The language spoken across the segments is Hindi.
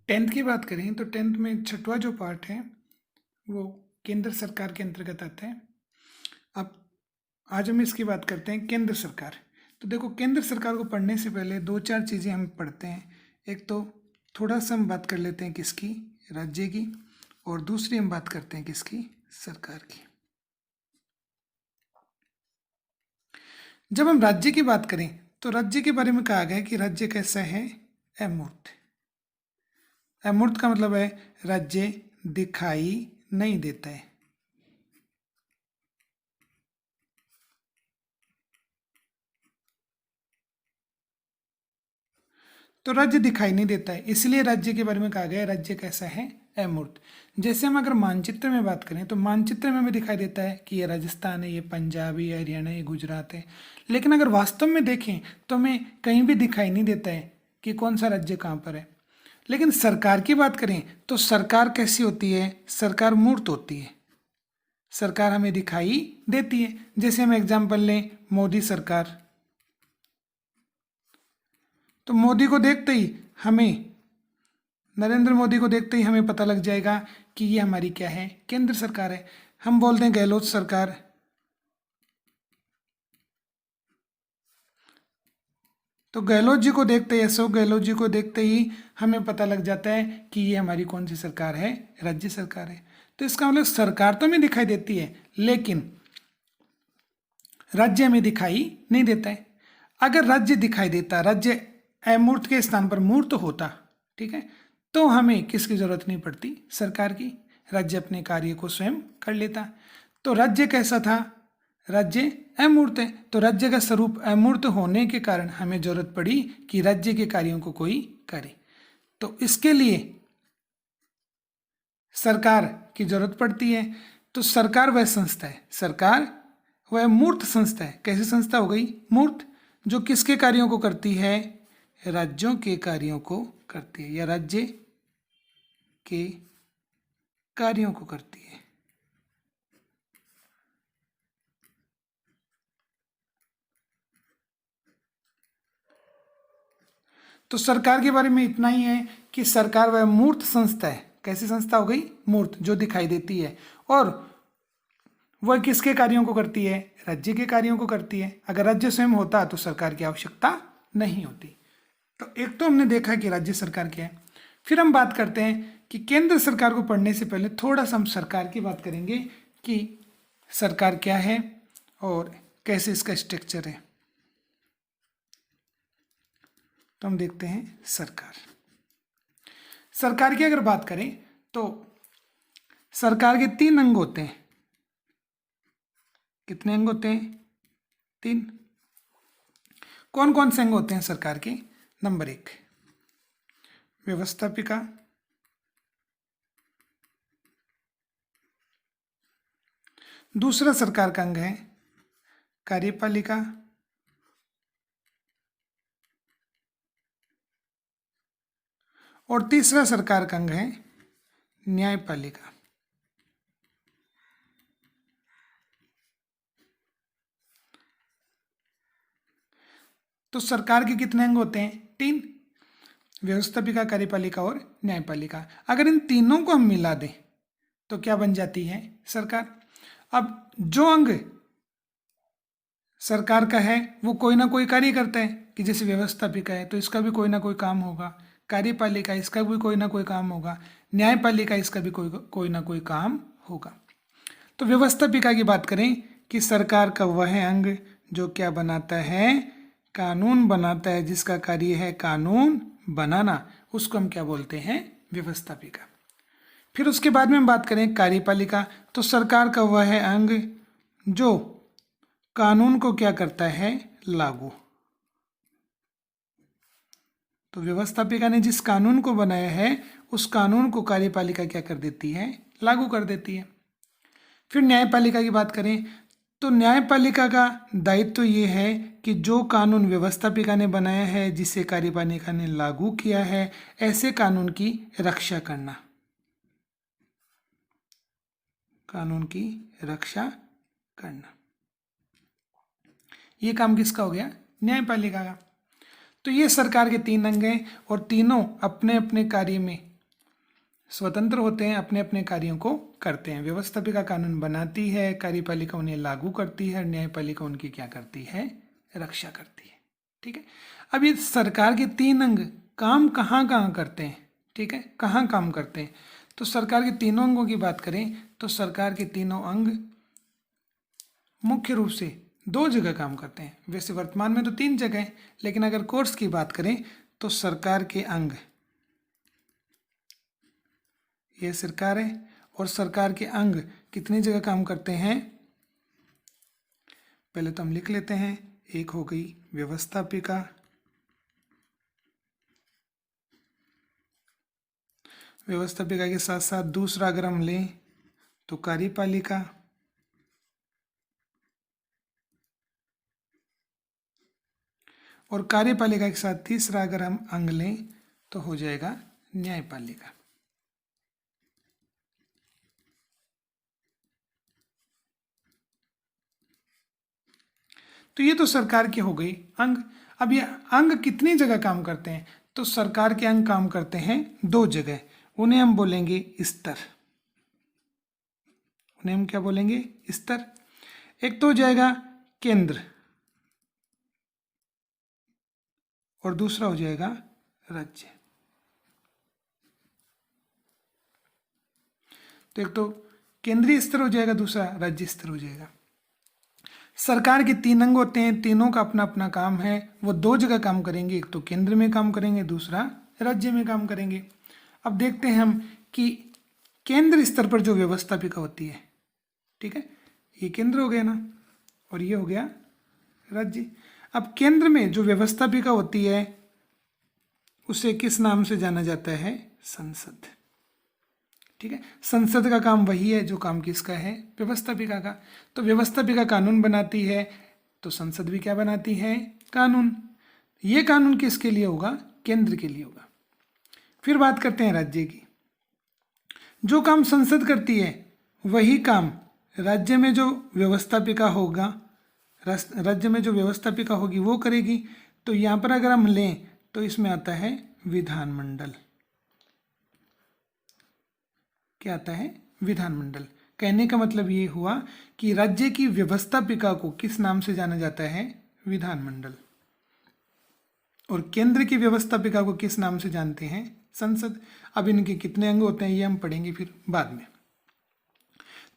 टेंथ की बात करें तो टेंथ में छठवां जो पार्ट है वो केंद्र सरकार के अंतर्गत आता है। अब आज हम इसकी बात करते हैं केंद्र सरकार। तो देखो, केंद्र सरकार को पढ़ने से पहले दो चार चीज़ें हम पढ़ते हैं। एक तो थोड़ा सा हम बात कर लेते हैं किसकी, राज्य की, और दूसरी हम बात करते हैं किसकी, सरकार की। जब हम राज्य की बात करें तो राज्य के बारे में कहा गया है कि राज्य कैसा है, अमूर्त। अमूर्त का मतलब है राज्य दिखाई नहीं देता है। तो राज्य दिखाई नहीं देता है, इसलिए राज्य के बारे में कहा गया है राज्य कैसा है, अमूर्त। जैसे हम अगर मानचित्र में बात करें तो मानचित्र में हमें दिखाई देता है कि ये राजस्थान है, ये पंजाब है, ये हरियाणा, ये गुजरात है। लेकिन अगर वास्तव में देखें तो हमें कहीं भी दिखाई नहीं देता है कि कौन सा राज्य कहाँ पर है। लेकिन सरकार की बात करें तो सरकार कैसी होती है, सरकार मूर्त होती है। सरकार हमें दिखाई देती है। जैसे हम एग्जाम्पल लें मोदी सरकार, तो मोदी को देखते ही हमें, नरेंद्र मोदी को देखते ही हमें पता लग जाएगा कि ये हमारी क्या है, केंद्र सरकार है। हम बोलते हैं गहलोत सरकार, तो गहलोत जी को देखते ही, अशोक गहलोत जी को देखते ही हमें पता लग जाता है कि ये हमारी कौन सी सरकार है, राज्य सरकार है। तो इसका मतलब सरकार तो हमें दिखाई देती है लेकिन राज्य हमें दिखाई नहीं देता है। अगर राज्य दिखाई देता, राज्य अमूर्त के स्थान पर मूर्त होता, ठीक है, तो हमें किसकी जरूरत नहीं पड़ती, सरकार की। राज्य अपने कार्य को स्वयं कर लेता। तो राज्य कैसा था, राज्य अमूर्त है, तो राज्य का स्वरूप अमूर्त होने के कारण हमें जरूरत पड़ी कि राज्य के कार्यों को कोई करे। तो इसके लिए सरकार की जरूरत पड़ती है। तो सरकार वह संस्था है, सरकार वह मूर्त संस्था है। कैसी संस्था हो गई, मूर्त, जो किसके कार्यों को करती है, राज्यों के कार्यों को करती है, या राज्य के कार्यों को करती है। तो सरकार के बारे में इतना ही है कि सरकार वह मूर्त संस्था है। कैसी संस्था हो गई, मूर्त, जो दिखाई देती है, और वह किसके कार्यों को करती है, राज्य के कार्यों को करती है। अगर राज्य स्वयं होता तो सरकार की आवश्यकता नहीं होती। तो एक तो हमने देखा कि राज्य सरकार क्या है। फिर हम बात करते हैं कि केंद्र सरकार को पढ़ने से पहले थोड़ा सा हम सरकार की बात करेंगे कि सरकार क्या है और कैसे इसका स्ट्रक्चर है। तो हम देखते हैं सरकार। सरकार की अगर बात करें तो सरकार के 3 अंग होते हैं। कितने अंग होते हैं, 3। कौन कौन से अंग होते हैं सरकार के, नंबर 1 व्यवस्थापिका, दूसरा सरकार का अंग है कार्यपालिका, और तीसरा सरकार का अंग है न्यायपालिका। तो सरकार के कितने अंग होते हैं, 3, व्यवस्थापिका, कार्यपालिका और न्यायपालिका। अगर इन तीनों को हम मिला दें तो क्या बन जाती है, सरकार। अब जो अंग सरकार का है वो कोई ना कोई कार्य करता है, कि जैसे व्यवस्थापिका है तो इसका भी कोई ना कोई काम होगा, कार्यपालिका इसका भी कोई ना कोई काम होगा, न्यायपालिका इसका भी कोई ना कोई काम होगा। तो व्यवस्थापिका की बात करें कि सरकार का वह अंग जो क्या बनाता है, कानून बनाता है, जिसका कार्य है कानून बनाना, उसको हम क्या बोलते हैं, व्यवस्थापिका। फिर उसके बाद में हम बात करें कार्यपालिका, तो सरकार का वह अंग जो कानून को क्या करता है, लागू। तो व्यवस्थापिका ने जिस कानून को बनाया है उस कानून को कार्यपालिका क्या कर देती है, लागू कर देती है। फिर न्यायपालिका की बात करें तो न्यायपालिका का दायित्व ये है कि जो कानून व्यवस्थापिका ने बनाया है, जिसे कार्यपालिका ने लागू किया है, ऐसे कानून की रक्षा करना, कानून की रक्षा करना, ये काम किसका हो गया, न्यायपालिका का। तो ये सरकार के 3 अंग हैं और तीनों अपने अपने कार्य में स्वतंत्र होते हैं, अपने अपने कार्यों को करते हैं। व्यवस्थापिका कानून बनाती है, कार्यपालिका उन्हें लागू करती है, न्यायपालिका उनकी क्या करती है, रक्षा करती है। ठीक है, अब ये सरकार के 3 अंग काम कहाँ कहाँ करते हैं, ठीक है, कहाँ काम करते हैं। तो सरकार के तीनों अंगों की बात करें तो सरकार के तीनों अंग मुख्य रूप से 2 जगह काम करते हैं। वैसे वर्तमान में तो 3 जगह हैं, लेकिन अगर कोर्स की बात करें तो सरकार के अंग, ये सरकार है, और सरकार के अंग कितनी जगह काम करते हैं, पहले तो हम लिख लेते हैं। एक हो गई व्यवस्थापिका, व्यवस्थापिका के साथ साथ दूसरा अगर हम लें तो कार्यपालिका, और कार्यपालिका के साथ तीसरा अगर हम अंग लें तो हो जाएगा न्यायपालिका। तो ये तो सरकार के हो गई अंग। अब ये अंग कितनी जगह काम करते हैं, तो सरकार के अंग काम करते हैं 2 जगह, उन्हें हम बोलेंगे स्तर। उन्हें हम क्या बोलेंगे, स्तर। एक तो हो जाएगा केंद्र और दूसरा हो जाएगा राज्य। तो एक तो केंद्रीय स्तर हो जाएगा, दूसरा राज्य स्तर हो जाएगा। सरकार के 3 अंग होते हैं, तीनों का अपना अपना काम है, वो 2 जगह काम करेंगे, एक तो केंद्र में काम करेंगे, दूसरा राज्य में काम करेंगे। अब देखते हैं हम कि केंद्र स्तर पर जो व्यवस्थापिका होती है, ठीक है, ये केंद्र हो गया ना, और ये हो गया राज्य। अब केंद्र में जो व्यवस्थापिका होती है उसे किस नाम से जाना जाता है, संसद। ठीक है, संसद का काम वही है जो काम किसका है, व्यवस्थापिका का। तो व्यवस्थापिका कानून बनाती है, तो संसद भी क्या बनाती है, कानून। ये कानून किसके लिए होगा, केंद्र के लिए होगा। फिर बात करते हैं राज्य की। जो काम संसद करती है वही काम राज्य में जो व्यवस्थापिका होगा, राज्य में जो व्यवस्थापिका होगी वो करेगी। तो यहाँ पर अगर हम लें तो इसमें आता है विधानमंडल। क्या आता है, विधानमंडल। कहने का मतलब ये हुआ कि राज्य की व्यवस्थापिका को किस नाम से जाना जाता है, विधानमंडल, और केंद्र की व्यवस्थापिका को किस नाम से जानते हैं, संसद। अब इनके कितने अंग होते हैं ये हम पढ़ेंगे फिर बाद में।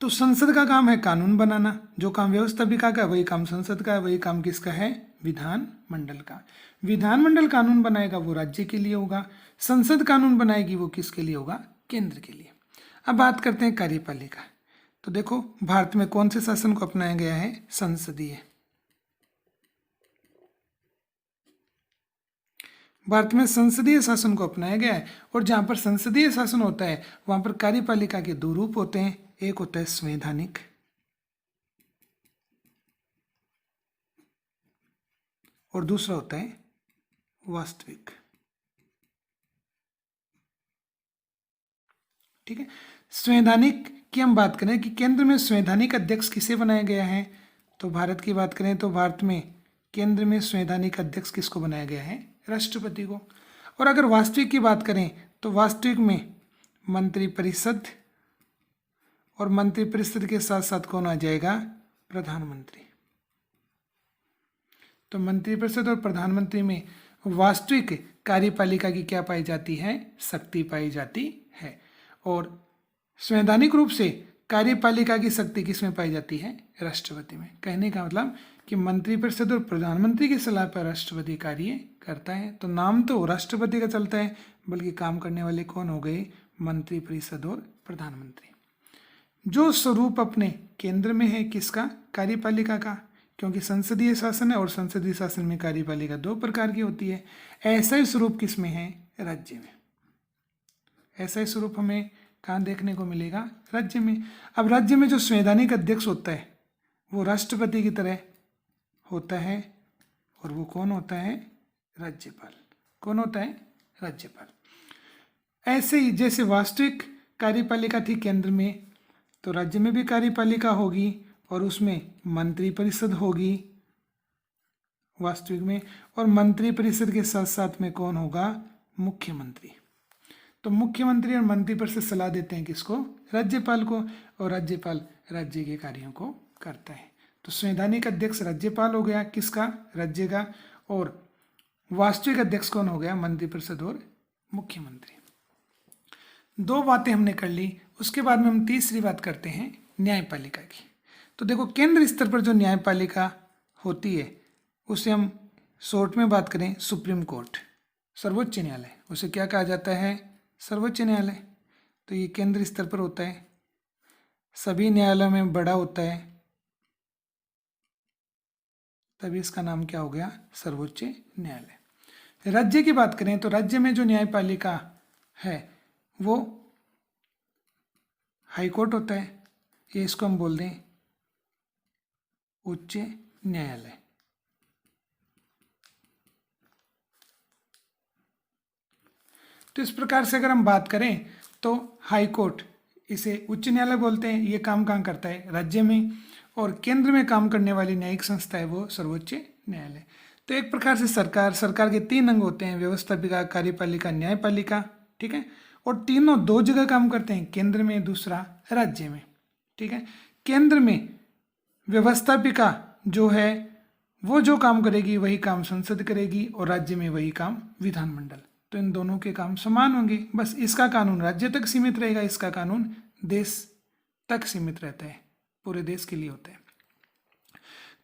तो संसद का काम है कानून बनाना, जो काम व्यवस्थापिका का वही काम संसद का है, वही काम किसका है, विधानमंडल का। विधानमंडल कानून बनाएगा वो राज्य के लिए होगा, संसद कानून बनाएगी वो किसके लिए होगा, केंद्र के लिए। अब बात करते हैं कार्यपालिका। तो देखो भारत में कौन से शासन को अपनाया गया है, संसदीय। भारत में संसदीय शासन को अपनाया गया है, और जहां पर संसदीय शासन होता है वहां पर कार्यपालिका के 2 रूप होते हैं। एक होता है संवैधानिक और दूसरा होता है वास्तविक। ठीक है, संवैधानिक की हम बात करें कि केंद्र में संवैधानिक अध्यक्ष किसे बनाया गया है, तो भारत की बात करें तो भारत में केंद्र में संवैधानिक अध्यक्ष किसको बनाया गया है, राष्ट्रपति को। और अगर वास्तविक की बात करें तो वास्तविक में मंत्रिपरिषद, और मंत्रिपरिषद के साथ साथ कौन आ जाएगा, प्रधानमंत्री। तो मंत्रिपरिषद और प्रधानमंत्री में वास्तविक कार्यपालिका की क्या पाई जाती है, शक्ति पाई जाती है। और संवैधानिक रूप से कार्यपालिका की शक्ति किसमें पाई जाती है, राष्ट्रपति में। कहने का मतलब कि मंत्रिपरिषद और प्रधानमंत्री की सलाह पर राष्ट्रपति कार्य करता है। तो नाम तो राष्ट्रपति का चलता है, बल्कि काम करने वाले कौन हो गए, मंत्रिपरिषद और प्रधानमंत्री। जो स्वरूप अपने केंद्र में है किसका, कार्यपालिका का, क्योंकि संसदीय शासन है और संसदीय शासन में कार्यपालिका 2 प्रकार की होती है। ऐसा ही स्वरूप किस में है, राज्य में। ऐसा ही स्वरूप हमें कहाँ देखने को मिलेगा, राज्य में। अब राज्य में जो संवैधानिक अध्यक्ष होता है वो राष्ट्रपति की तरह होता है, और वो कौन होता है, राज्यपाल। कौन होता है, राज्यपाल। ऐसे ही जैसे वास्तविक कार्यपालिका थी केंद्र में, तो राज्य में भी कार्यपालिका होगी और उसमें मंत्रिपरिषद होगी वास्तविक में, और मंत्रिपरिषद के साथ साथ में कौन होगा, मुख्यमंत्री। तो मुख्यमंत्री और मंत्रिपरिषद सलाह देते हैं किसको? राज्यपाल को, और राज्यपाल राज्य के कार्यों को करता है। तो संवैधानिक अध्यक्ष राज्यपाल हो गया किसका? राज्य का। और वास्तविक अध्यक्ष कौन हो गया? मंत्रिपरिषद और मुख्यमंत्री। दो बातें हमने कर ली, उसके बाद में हम तीसरी बात करते हैं न्यायपालिका की। तो देखो, केंद्र स्तर पर जो न्यायपालिका होती है उसे हम शॉर्ट में बात करें सुप्रीम कोर्ट, सर्वोच्च न्यायालय, उसे क्या कहा जाता है? सर्वोच्च न्यायालय। तो ये केंद्र स्तर पर होता है, सभी न्यायालयों में बड़ा होता है, तभी इसका नाम क्या हो गया? सर्वोच्च न्यायालय। राज्य की बात करें तो राज्य में जो न्यायपालिका है वो हाई कोर्ट होता है, ये इसको हम बोल दें उच्च न्यायालय। तो इस प्रकार से अगर हम बात करें तो हाई कोर्ट, इसे उच्च न्यायालय बोलते हैं, ये काम कहाँ करता है? राज्य में। और केंद्र में काम करने वाली न्यायिक संस्था है वो सर्वोच्च न्यायालय। तो एक प्रकार से सरकार के 3 अंग होते हैं, व्यवस्थापिका, कार्यपालिका, न्यायपालिका, ठीक है। और तीनों 2 जगह काम करते हैं, केंद्र में, दूसरा राज्य में, ठीक है। केंद्र में व्यवस्थापिका जो है वो जो काम करेगी वही काम संसद करेगी, और राज्य में वही काम विधानमंडल। तो इन दोनों के काम समान होंगे, बस इसका कानून राज्य तक सीमित रहेगा, इसका कानून देश तक सीमित रहता है, पूरे देश के लिए होता है।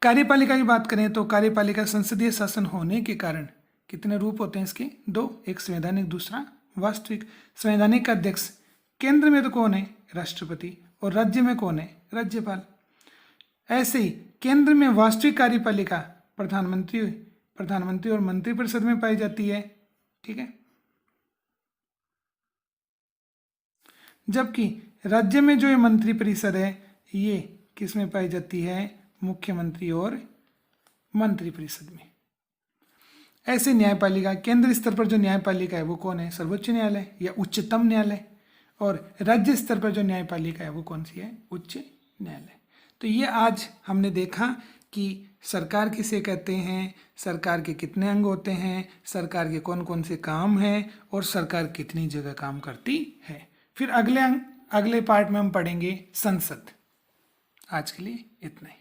कार्यपालिका की बात करें तो कार्यपालिका संसदीय शासन होने के कारण कितने रूप होते हैं इसके? 2, एक संवैधानिक, दूसरा वास्तविक। संवैधानिक अध्यक्ष केंद्र में तो कौन है? राष्ट्रपति, और राज्य में कौन है? राज्यपाल। ऐसे ही केंद्र में वास्तविक कार्यपालिका प्रधानमंत्री और मंत्रिपरिषद में पाई जाती है, ठीक है। जबकि राज्य में जो ये मंत्रिपरिषद है ये किस में पाई जाती है? मुख्यमंत्री और मंत्रिपरिषद में। ऐसे न्यायपालिका, केंद्र स्तर पर जो न्यायपालिका है वो कौन है? सर्वोच्च न्यायालय या उच्चतम न्यायालय। और राज्य स्तर पर जो न्यायपालिका है वो कौन सी है? उच्च न्यायालय। तो ये आज हमने देखा कि सरकार किसे कहते हैं, सरकार के कितने अंग होते हैं, सरकार के कौन कौन से काम हैं, और सरकार कितनी जगह काम करती है। फिर अगले पार्ट में हम पढ़ेंगे संसद। आज के लिए इतना ही।